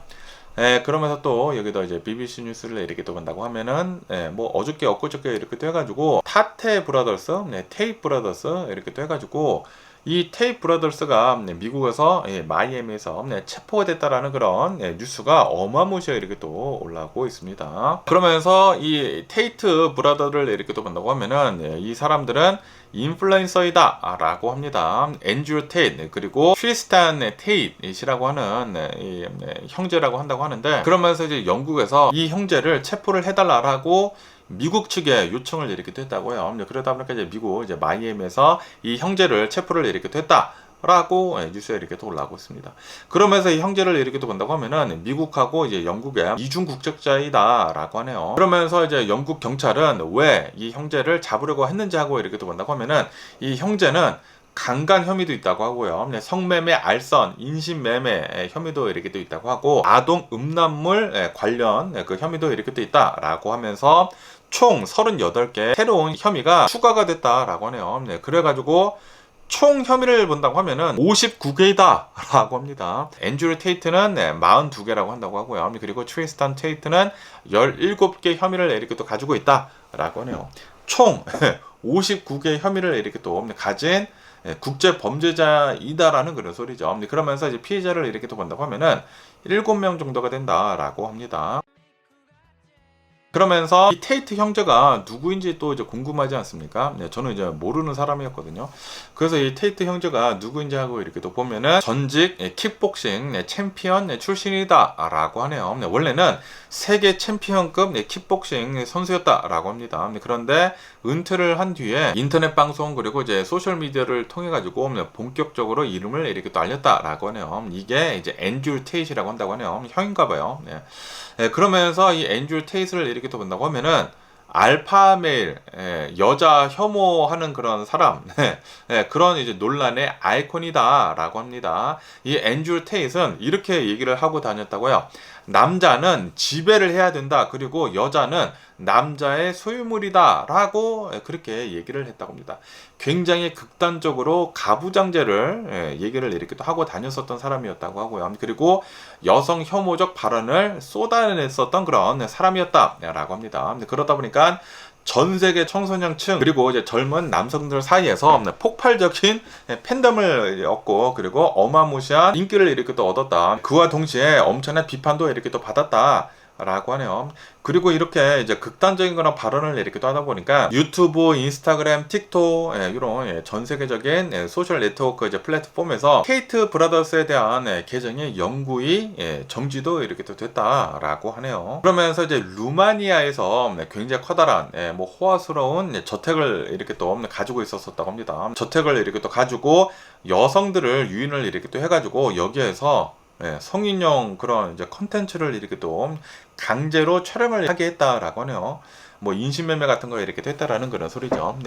그러면서 또 여기도 이제 BBC 뉴스를 이렇게 또 본다고 하면은 뭐 어저께 엊그저께 이렇게 또 해가지고 타테 브라더스, 테이 브라더스 이렇게 또 해가지고 이 테이 브라더스가 미국에서 마이애미에서 체포가 됐다라는 그런 뉴스가 어마무시하게 이렇게 또 올라오고 있습니다. 그러면서 이 테이트 브라더를 이렇게 또 본다고 하면은 이 사람들은 인플루엔서이다 라고 합니다. 앤드류 테이트 그리고 크리스탄 테이트이라고 하는 형제라고 한다고 하는데 그러면서 이제 영국에서 이 형제를 체포를 해달라고 미국 측에 요청을 이렇게 했다고요. 그러다 보니까 이제 미국 이제 마이애미에서 이 형제를 체포를 이렇게 했다. 라고 뉴스에 이렇게 또 올라오고 있습니다. 그러면서 이 형제를 이렇게 또 본다고 하면은 미국하고 이제 영국의 이중 국적자이다라고 하네요. 그러면서 이제 영국 경찰은 왜 이 형제를 잡으려고 했는지 하고 이렇게 또 본다고 하면은 이 형제는 강간 혐의도 있다고 하고요. 성매매, 알선, 인신매매 혐의도 이렇게 또 있다고 하고 아동 음란물 관련 그 혐의도 이렇게 또 있다라고 하면서 총 38개 새로운 혐의가 추가가 됐다라고 하네요. 그래가지고 총 혐의를 본다고 하면은 59개이다 라고 합니다. 앤드류 테이트는 42개라고 한다고 하고요. 그리고 트리스탄 테이트는 17개 혐의를 이렇게 또 가지고 있다 라고 하네요. 총 59개 혐의를 이렇게 또 가진 국제 범죄자이다라는 그런 소리죠. 그러면서 이제 피해자를 이렇게 또 본다고 하면은 7명 정도가 된다라고 합니다. 그러면서 이 테이트 형제가 누구인지 또 이제 궁금하지 않습니까? 저는 이제 모르는 사람이었거든요. 그래서 이 테이트 형제가 누구인지 하고 이렇게 또 보면은 전직 킥복싱 챔피언 출신이다라고 하네요. 원래는 세계 챔피언급 킥복싱 선수였다라고 합니다. 그런데 은퇴를 한 뒤에 인터넷 방송 그리고 이제 소셜 미디어를 통해 가지고 본격적으로 이름을 이렇게 또 알렸다라고 하네요. 이게 이제 앤드류 테이트라고 한다고 하네요. 형인가 봐요. 그러면서 이 앤드류 테이트를 이렇게 또 본다고 하면은 알파메일 여자 혐오하는 그런 사람 그런 이제 논란의 아이콘이다라고 합니다. 이 앤드류 테이트는 이렇게 얘기를 하고 다녔다고요. 남자는 지배를 해야 된다. 그리고 여자는 남자의 소유물이다 라고 그렇게 얘기를 했다고 합니다. 굉장히 극단적으로 가부장제를 얘기를 이렇게 또 하고 다녔었던 사람이었다고 하고요. 그리고 여성 혐오적 발언을 쏟아냈었던 그런 사람이었다라고 합니다. 그러다 보니까 전 세계 청소년층 그리고 이제 젊은 남성들 사이에서 폭발적인 팬덤을 얻고 그리고 어마무시한 인기를 이렇게 또 얻었다. 그와 동시에 엄청난 비판도 이렇게 또 받았다. 라고 하네요. 그리고 이렇게 이제 극단적인 거나 발언을 이렇게 또 하다 보니까 유튜브, 인스타그램, 틱톡 이런 전 세계적인 소셜 네트워크 이제 플랫폼에서 케이트 브라더스에 대한 계정의 영구히 정지도 이렇게 또 됐다라고 하네요. 그러면서 이제 루마니아에서 굉장히 커다란 뭐 호화스러운 저택을 이렇게 또 가지고 있었다고 합니다. 저택을 이렇게 또 가지고 여성들을 유인을 이렇게 또 해가지고 여기에서 성인용 그런 이제 컨텐츠를 이렇게 또 강제로 촬영을 하게 했다라고 하네요. 뭐 인신매매 같은 거 이렇게 됐다라는 그런 소리죠.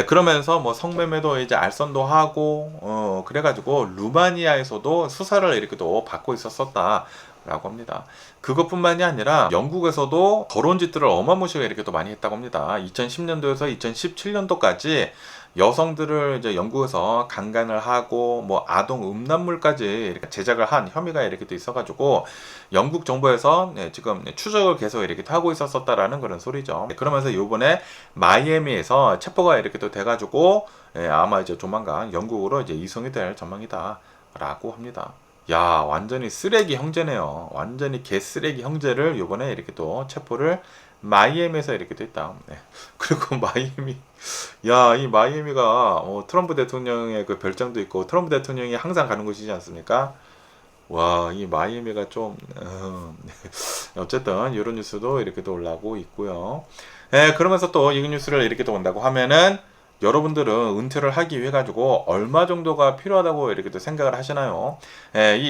그러면서 뭐 성매매도 이제 알선도 하고 그래가지고 루마니아에서도 수사를 이렇게 또 받고 있었다라고 합니다. 그것뿐만이 아니라 영국에서도 더러운 짓들을 어마무시하게 이렇게 또 많이 했다고 합니다. 2010년도에서 2017년도까지 여성들을 이제 영국에서 강간을 하고 뭐 아동 음란물까지 이렇게 제작을 한 혐의가 이렇게 또 있어가지고 영국 정부에서 지금 추적을 계속 이렇게 하고 있었다라는 그런 소리죠. 그러면서 요번에 마이애미에서 체포가 이렇게 또 돼가지고 아마 이제 조만간 영국으로 이제 이송이 될 전망이다라고 합니다. 야, 완전히 쓰레기 형제네요. 완전히 개쓰레기 형제를 요번에 이렇게 또 체포를 마이애미에서 이렇게 됐다. 그리고 마이애미, 야, 이 마이애미가 트럼프 대통령의 그 별장도 있고 트럼프 대통령이 항상 가는 곳이지 않습니까? 와, 이 마이애미가 좀 어쨌든 이런 뉴스도 이렇게 또 올라오고 있고요. 그러면서 또 이 뉴스를 이렇게 또 본다고 하면은 여러분들은 은퇴를 하기 위해 가지고 얼마 정도가 필요하다고 이렇게 또 생각을 하시나요?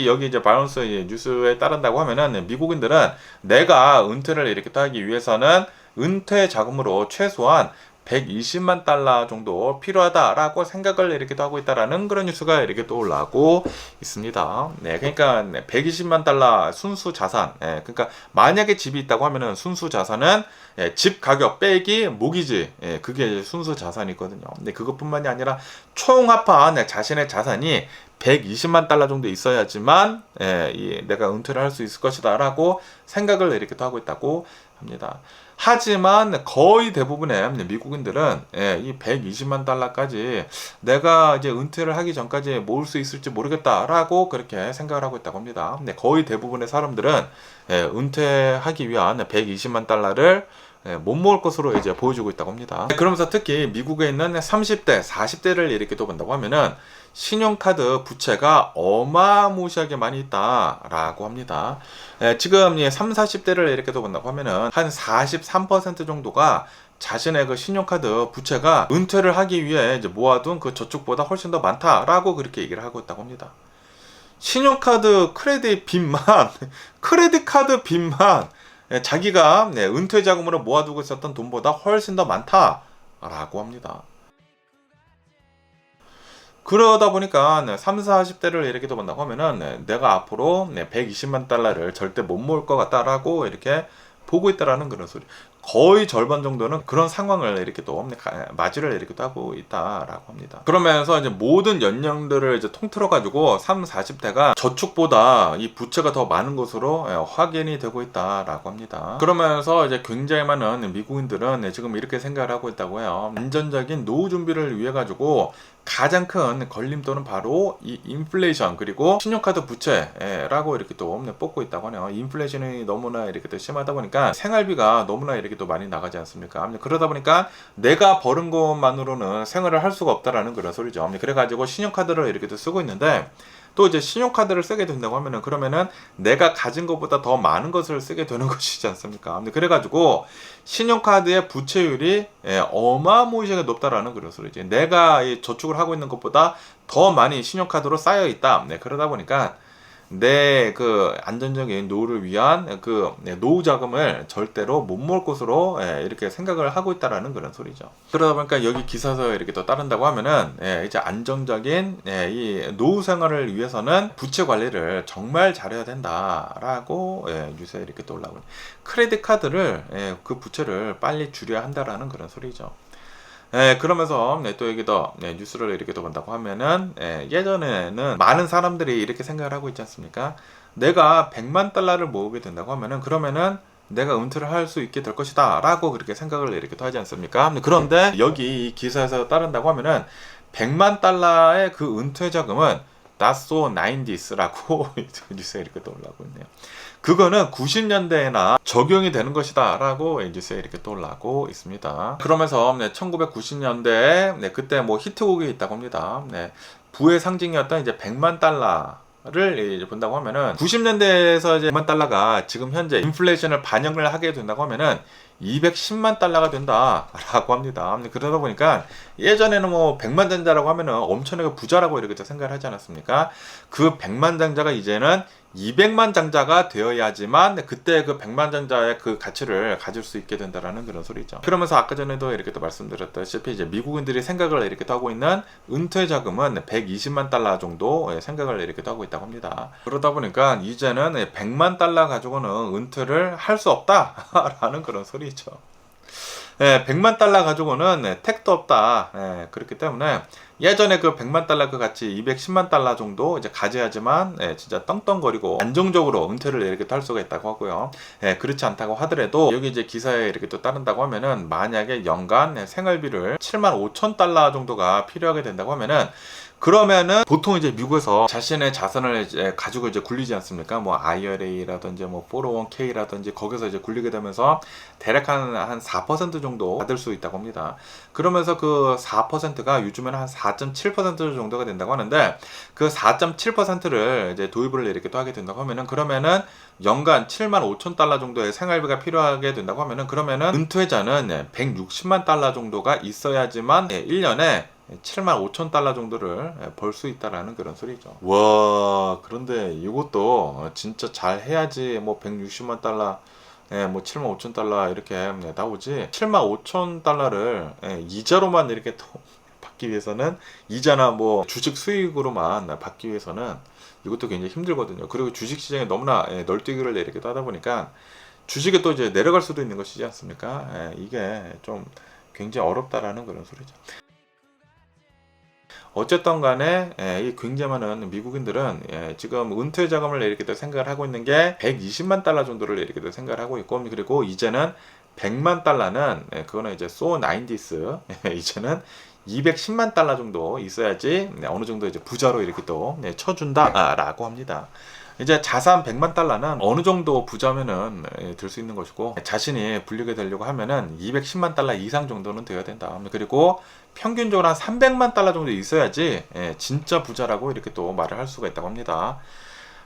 여기 이제 바이런스 뉴스에 따른다고 하면은 미국인들은 내가 은퇴를 이렇게 또 하기 위해서는 은퇴 자금으로 최소한 120만 달러 정도 필요하다라고 생각을 이렇게 또 하고 있다라는 그런 뉴스가 이렇게 또 올라오고 있습니다. 그러니까 120만 달러 순수 자산. 그러니까 만약에 집이 있다고 하면은 순수 자산은 집 가격 빼기 모기지. 그게 순수 자산이거든요. 근데 그것뿐만이 아니라 총합한 자신의 자산이 120만 달러 정도 있어야지만 내가 은퇴를 할 수 있을 것이다라고 생각을 이렇게 또 하고 있다고 합니다. 하지만 거의 대부분의 미국인들은 이 120만 달러까지 내가 이제 은퇴를 하기 전까지 모을 수 있을지 모르겠다라고 그렇게 생각을 하고 있다고 합니다. 근데 거의 대부분의 사람들은 은퇴하기 위한 120만 달러를 못 모을 것으로 이제 보여주고 있다고 합니다. 그러면서 특히 미국에 있는 30대, 40대를 이렇게 또 본다고 하면은 신용카드 부채가 어마무시하게 많이 있다라고 합니다. 지금 30, 40대를 이렇게 또 본다고 하면은 한 43% 정도가 자신의 그 신용카드 부채가 은퇴를 하기 위해 이제 모아둔 그 저축보다 훨씬 더 많다라고 그렇게 얘기를 하고 있다고 합니다. 신용카드 크레딧 빚만, 크레딧 카드 빚만 자기가 은퇴 자금으로 모아두고 있었던 돈보다 훨씬 더 많다라고 합니다. 그러다 보니까 30, 40대를 이렇게 또 본다고 하면은 내가 앞으로 120만 달러를 절대 못 모을 것 같다라고 이렇게 보고 있다라는 그런 소리. 거의 절반 정도는 그런 상황을 이렇게 또 맞이를 이렇게 또 하고 있다라고 합니다. 그러면서 이제 모든 연령들을 이제 통틀어 가지고 30, 40대가 저축보다 이 부채가 더 많은 것으로 확인이 되고 있다라고 합니다. 그러면서 이제 굉장히 많은 미국인들은 지금 이렇게 생각을 하고 있다고 해요. 안전적인 노후 준비를 위해 가지고 가장 큰 걸림돌은 바로 이 인플레이션 그리고 신용카드 부채라고 이렇게 또 뽑고 있다고 하네요. 인플레이션이 너무나 이렇게 또 심하다 보니까 생활비가 너무나 이렇게 또 많이 나가지 않습니까? 그러다 보니까 내가 버는 것만으로는 생활을 할 수가 없다라는 그런 소리죠. 그래가지고 신용카드를 이렇게 또 쓰고 있는데 또 이제 신용카드를 쓰게 된다고 하면은 그러면은 내가 가진 것보다 더 많은 것을 쓰게 되는 것이지 않습니까? 그래가지고 신용카드의 부채율이 어마무시하게 높다라는 그런 소리지. 내가 이 저축을 하고 있는 것보다 더 많이 신용카드로 쌓여 있다. 그러다 보니까 내 그 안전적인 노후를 위한 그 노후 자금을 절대로 못 모을 것으로 이렇게 생각을 하고 있다라는 그런 소리죠. 그러다 보니까 여기 기사서에 이렇게 또 따른다고 하면은 이제 안정적인 이 노후 생활을 위해서는 부채 관리를 정말 잘해야 된다라고 뉴스에 이렇게 또 올라오고 크레딧 카드를 그 부채를 빨리 줄여야 한다라는 그런 소리죠. 그러면서 또 여기도 뉴스를 이렇게 또 본다고 하면은 예전에는 많은 사람들이 이렇게 생각을 하고 있지 않습니까? 내가 100만 달러를 모으게 된다고 하면은 그러면은 내가 은퇴를 할 수 있게 될 것이다 라고 그렇게 생각을 이렇게 또 하지 않습니까? 그런데 여기 이 기사에서 따른다고 하면은 100만 달러의 그 은퇴 자금은 That's so 90s라고 뉴스에 이렇게 또 올라오고 있네요. 그거는 90년대에나 적용이 되는 것이다 라고 뉴스에 이렇게 또 올라오고 있습니다. 그러면서 1990년대에 그때 뭐 히트곡이 있다고 합니다. 부의 상징이었던 이제 100만 달러를 이제 본다고 하면은 90년대에서 이제 100만 달러가 지금 현재 인플레이션을 반영을 하게 된다고 하면은 210만 달러가 된다라고 합니다. 그러다 보니까 예전에는 뭐 100만 장자라고 하면은 엄청나게 부자라고 이렇게 생각을 하지 않았습니까? 그 100만 장자가 이제는 200만 장자가 되어야지만 그때 그 100만 장자의 그 가치를 가질 수 있게 된다라는 그런 소리죠. 그러면서 아까 전에도 이렇게 또 말씀드렸다시피 이제 미국인들이 생각을 이렇게 또 하고 있는 은퇴 자금은 120만 달러 정도 생각을 이렇게 또 하고 있다고 합니다. 그러다 보니까 이제는 100만 달러 가지고는 은퇴를 할 수 없다라는 그런 소리죠. 100만 달러 가지고는 택도 없다. 그렇기 때문에 예전에 그 100만 달러 그 가치 210만 달러 정도 이제 가져야지만 진짜 떵떵거리고 안정적으로 은퇴를 이렇게 할 수가 있다고 하고요. 그렇지 않다고 하더라도 여기 이제 기사에 이렇게 또 따른다고 하면은 만약에 연간 생활비를 7만 5천 달러 정도가 필요하게 된다고 하면은 그러면은 보통 이제 미국에서 자신의 자산을 이제 가지고 이제 굴리지 않습니까? 뭐 IRA라든지 뭐 401k라든지 거기서 이제 굴리게 되면서 대략 한 4% 정도 받을 수 있다고 합니다. 그러면서 그 4%가 요즘에는 한 4.7% 정도가 된다고 하는데 그 4.7%를 이제 도입을 이렇게 또 하게 된다고 하면은 그러면은 연간 7만 5천 달러 정도의 생활비가 필요하게 된다고 하면은 그러면은 은퇴자는 160만 달러 정도가 있어야지만 1년에 7만 5천 달러 정도를 벌 수 있다라는 그런 소리죠. 와, 그런데 이것도 진짜 잘 해야지 뭐 160만 달러, 뭐 7만 5천 달러 이렇게 나오지. 7만 5천 달러를 이자로만 이렇게 또 받기 위해서는 이자나 뭐 주식 수익으로만 받기 위해서는 이것도 굉장히 힘들거든요. 그리고 주식 시장이 너무나 널뛰기를 이렇게 하다 보니까 주식이 또 이제 내려갈 수도 있는 것이지 않습니까? 이게 좀 굉장히 어렵다라는 그런 소리죠. 어쨌든 간에 이 굉장히 많은 미국인들은 지금 은퇴 자금을 이렇게 또 생각을 하고 있는 게 120만 달러 정도를 이렇게 또 생각을 하고 있고 그리고 이제는 100만 달러는 그거는 이제 so 90s 이제는 210만 달러 정도 있어야지 어느 정도 이제 부자로 이렇게 또 쳐준다라고 합니다. 이제 자산 100만 달러는 어느 정도 부자면은 들 수 있는 것이고 자신이 불리게 되려고 하면은 210만 달러 이상 정도는 되어야 된다. 그리고 평균적으로 한 300만 달러 정도 있어야지 진짜 부자라고 이렇게 또 말을 할 수가 있다고 합니다.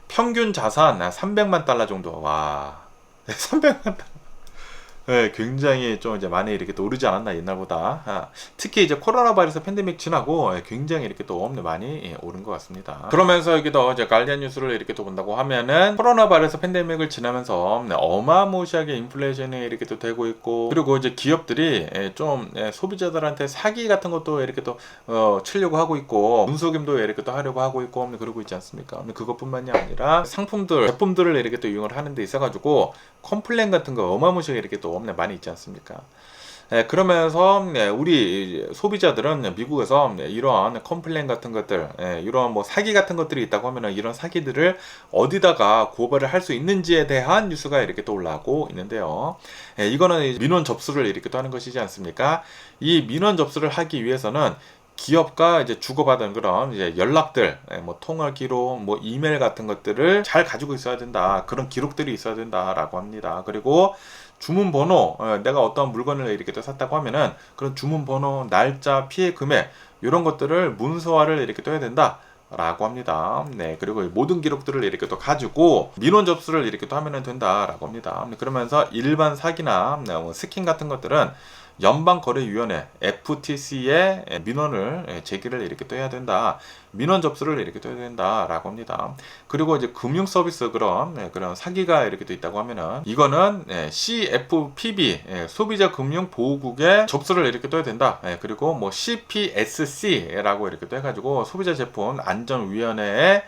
평균 자산 300만 달러 정도. 와, 300만 달러. 굉장히 좀 이제 많이 이렇게 또 오르지 않았나 옛날보다. 특히 이제 코로나 바이러스 팬데믹 지나고 굉장히 이렇게 또 많이 오른 것 같습니다. 그러면서 여기도 이제 가디언 뉴스를 이렇게 또 본다고 하면은 코로나 바이러스 팬데믹을 지나면서 어마무시하게 인플레이션이 이렇게 또 되고 있고 그리고 이제 기업들이 좀 소비자들한테 사기 같은 것도 이렇게 또 치려고 하고 있고 눈속임도 이렇게 또 하려고 하고 있고 그러고 있지 않습니까? 그것뿐만이 아니라 상품들, 제품들을 이렇게 또 이용을 하는 데 있어가지고 컴플레인 같은 거 어마무시하게 이렇게 또 많이 있지 않습니까? 그러면서 우리 소비자들은 미국에서 이러한 컴플레인 같은 것들, 이러한 뭐 사기 같은 것들이 있다고 하면 이런 사기들을 어디다가 고발을 할 수 있는지에 대한 뉴스가 이렇게 또 올라오고 있는데요. 이거는 민원 접수를 이렇게 또 하는 것이지 않습니까? 이 민원 접수를 하기 위해서는 기업과 이제 주고받은 그런 이제 연락들, 뭐 통화 기록, 뭐 이메일 같은 것들을 잘 가지고 있어야 된다. 그런 기록들이 있어야 된다라고 합니다. 그리고 주문 번호, 내가 어떤 물건을 이렇게 또 샀다고 하면은 그런 주문 번호, 날짜, 피해 금액 이런 것들을 문서화를 이렇게 또 해야 된다. 라고 합니다. 그리고 모든 기록들을 이렇게 또 가지고 민원 접수를 이렇게 또 하면 된다라고 합니다. 그러면서 일반 사기나 스킨 같은 것들은 연방거래위원회 FTC에 민원을 제기를 이렇게 또 해야 된다. 민원 접수를 이렇게 또 해야 된다라고 합니다. 그리고 이제 금융 서비스 그런 사기가 이렇게 또 있다고 하면은 이거는 CFPB 소비자 금융 보호국에 접수를 이렇게 또 해야 된다. 그리고 뭐 CPSC라고 이렇게 또 해가지고 소비자 제품 안전위원회에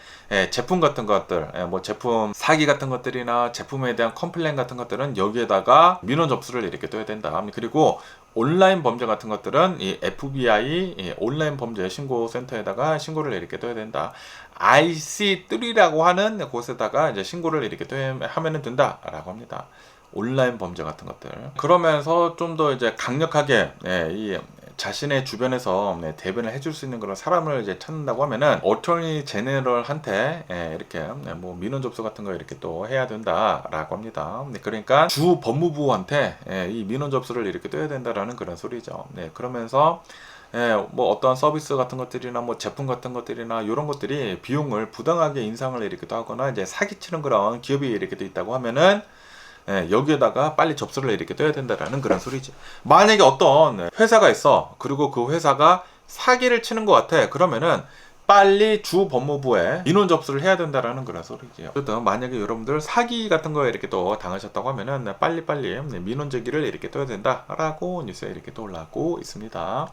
제품 같은 것들, 뭐 제품 사기 같은 것들이나 제품에 대한 컴플레인 같은 것들은 여기에다가 민원 접수를 이렇게 또 해야 된다. 그리고 온라인 범죄 같은 것들은 이 FBI 온라인 범죄 신고 센터에다가 신고를 이렇게 또 해야 된다. IC3라고 하는 곳에다가 이제 신고를 이렇게 또 하면은 된다라고 합니다. 온라인 범죄 같은 것들. 그러면서 좀 더 이제 강력하게 이 자신의 주변에서 대변을 해줄 수 있는 그런 사람을 이제 찾는다고 하면은 어토니 제네럴한테 이렇게 뭐 민원 접수 같은 거 이렇게 또 해야 된다라고 합니다. 그러니까 주 법무부한테 이 민원 접수를 이렇게 또 해야 된다라는 그런 소리죠. 그러면서 뭐 어떤 서비스 같은 것들이나 뭐 제품 같은 것들이나 이런 것들이 비용을 부당하게 인상을 이렇게 또 하거나 이제 사기치는 그런 기업이 이렇게 또 있다고 하면은 여기에다가 빨리 접수를 이렇게 떠야 된다라는 그런 소리지. 만약에 어떤 회사가 있어. 그리고 그 회사가 사기를 치는 것 같아. 그러면은 빨리 주 법무부에 민원 접수를 해야 된다라는 그런 소리죠. 어쨌든 만약에 여러분들 사기 같은 거에 이렇게 또 당하셨다고 하면은 빨리빨리 민원 제기를 이렇게 떠야 된다라고 뉴스에 이렇게 또 올라오고 있습니다.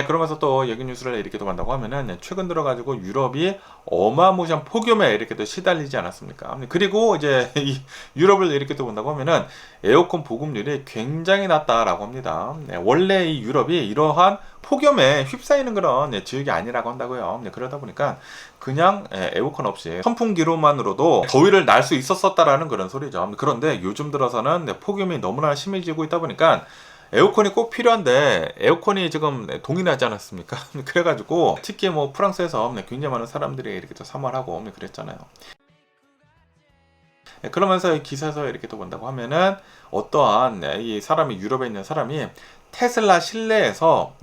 그러면서 또 여기 뉴스를 이렇게 또 본다고 하면은 최근 들어가지고 유럽이 어마무시한 폭염에 이렇게 또 시달리지 않았습니까? 그리고 이제 이 유럽을 이렇게 또 본다고 하면은 에어컨 보급률이 굉장히 낮다라고 합니다. 원래 이 유럽이 이러한 폭염에 휩싸이는 그런 지역이 아니라고 한다고요. 그러다 보니까 그냥 에어컨 없이 선풍기로만으로도 더위를 날 수 있었다라는 그런 소리죠. 그런데 요즘 들어서는 폭염이 너무나 심해지고 있다 보니까 에어컨이 꼭 필요한데 에어컨이 지금 동일하지 않았습니까? 그래가지고 특히 뭐 프랑스에서 굉장히 많은 사람들이 이렇게 또 사말하고 그랬잖아요. 그러면서 기사에서 이렇게 또 본다고 하면은 어떠한 이 사람이 유럽에 있는 사람이 테슬라 실내에서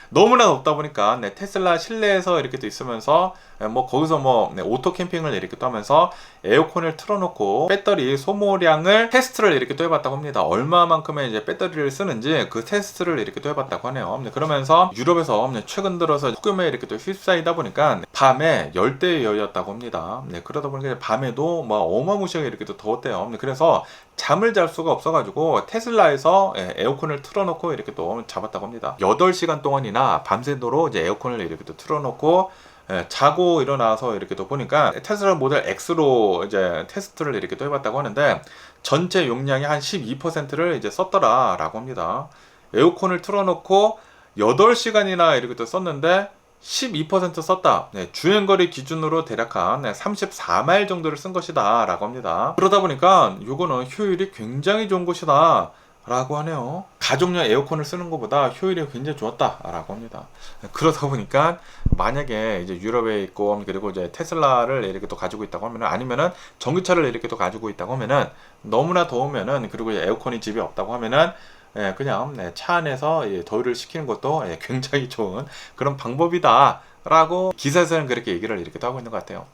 너무나 덥다 보니까 테슬라 실내에서 이렇게 또 있으면서 뭐 거기서 뭐 오토 캠핑을 이렇게 또 하면서 에어컨을 틀어놓고 배터리 소모량을 테스트를 이렇게 또 해봤다고 합니다. 얼마만큼의 이제 배터리를 쓰는지 그 테스트를 이렇게 또 해봤다고 하네요. 그러면서 유럽에서 최근 들어서 폭염에 이렇게 또 휩싸이다 보니까 밤에 열대여였다고 합니다. 그러다 보니까 밤에도 뭐 어마무시하게 이렇게 또 더웠대요. 그래서 잠을 잘 수가 없어가지고 테슬라에서 에어컨을 틀어놓고 이렇게 또 잡았다고 합니다. 8시간 동안이나 밤새도록 이제 에어컨을 이렇게 또 틀어놓고 자고 일어나서 이렇게 또 보니까 테슬라 모델 X로 이제 테스트를 이렇게 또 해봤다고 하는데 전체 용량의 한 12%를 이제 썼더라라고 합니다. 에어컨을 틀어놓고 8시간이나 이렇게 또 썼는데 12% 썼다. 주행거리 기준으로 대략 한 34마일 정도를 쓴 것이다 라고 합니다. 그러다 보니까 이거는 효율이 굉장히 좋은 것이다 라고 하네요. 가족용 에어컨을 쓰는 것보다 효율이 굉장히 좋았다 라고 합니다. 그러다 보니까 만약에 이제 유럽에 있고 그리고 이제 테슬라를 이렇게 또 가지고 있다고 하면은 아니면은 전기차를 이렇게 또 가지고 있다고 하면은 너무나 더우면은 그리고 에어컨이 집에 없다고 하면은 그냥 차 안에서 더위를 식히는 것도 굉장히 좋은 그런 방법이다 라고 기사에서는 그렇게 얘기를 이렇게 또 하고 있는 것 같아요.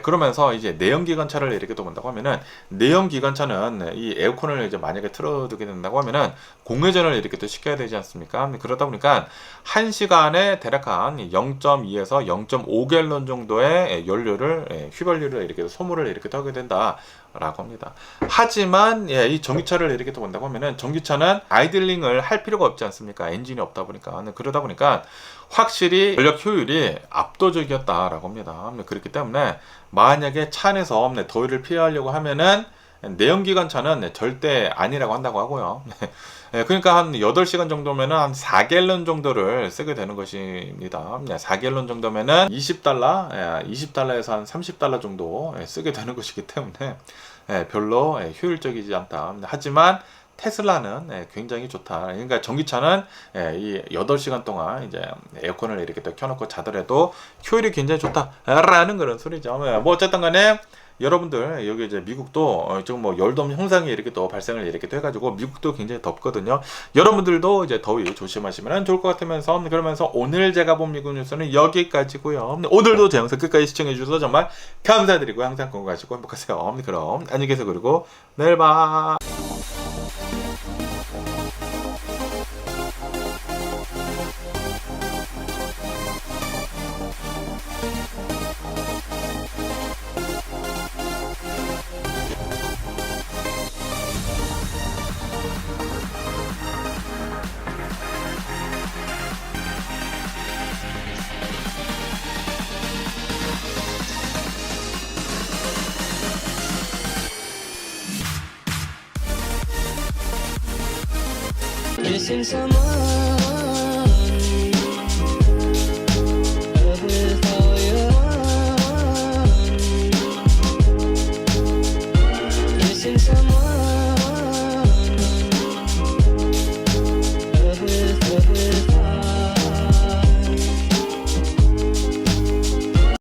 그러면서 이제 내연기관차를 이렇게 또 본다고 하면은 내연기관차는 이 에어컨을 이제 만약에 틀어두게 된다고 하면은 공회전을 이렇게 또 시켜야 되지 않습니까? 그러다 보니까 1시간에 대략 한 0.2에서 0.5갤런 정도의 연료를 휘발유를 이렇게 소모를 이렇게 또 하게 된다 라고 합니다. 하지만 이 전기차를 이렇게 또 본다고 하면은 전기차는 아이들링을 할 필요가 없지 않습니까? 엔진이 없다 보니까. 그러다 보니까 확실히 전력 효율이 압도적이었다라고 합니다. 그렇기 때문에 만약에 차 안에서 더위를 피하려고 하면은 내연기관차는 절대 아니라고 한다고 하고요. 그러니까 한 8시간 정도면은 한 4갤런 정도를 쓰게 되는 것입니다. 4갤런 정도면은 20달러에서 한 30달러 정도 쓰게 되는 것이기 때문에 별로 효율적이지 않다. 하지만 테슬라는 굉장히 좋다. 그러니까 전기차는 이 8시간 동안 이제 에어컨을 이렇게 또 켜놓고 자더라도 효율이 굉장히 좋다라는 그런 소리죠. 뭐 어쨌든 간에 여러분들 여기 이제 미국도 지금 뭐 열돔 현상이 이렇게 또 발생을 이렇게 또 해가지고 미국도 굉장히 덥거든요. 여러분들도 이제 더위 조심하시면 좋을 것 같으면서 그러면서 오늘 제가 본 미국 뉴스는 여기까지고요. 오늘도 제 영상 끝까지 시청해 주셔서 정말 감사드리고 항상 건강하시고 행복하세요. 그럼 안녕히 계세요. 그리고 내일 봐. Missing someone with all your heart. Missing someone.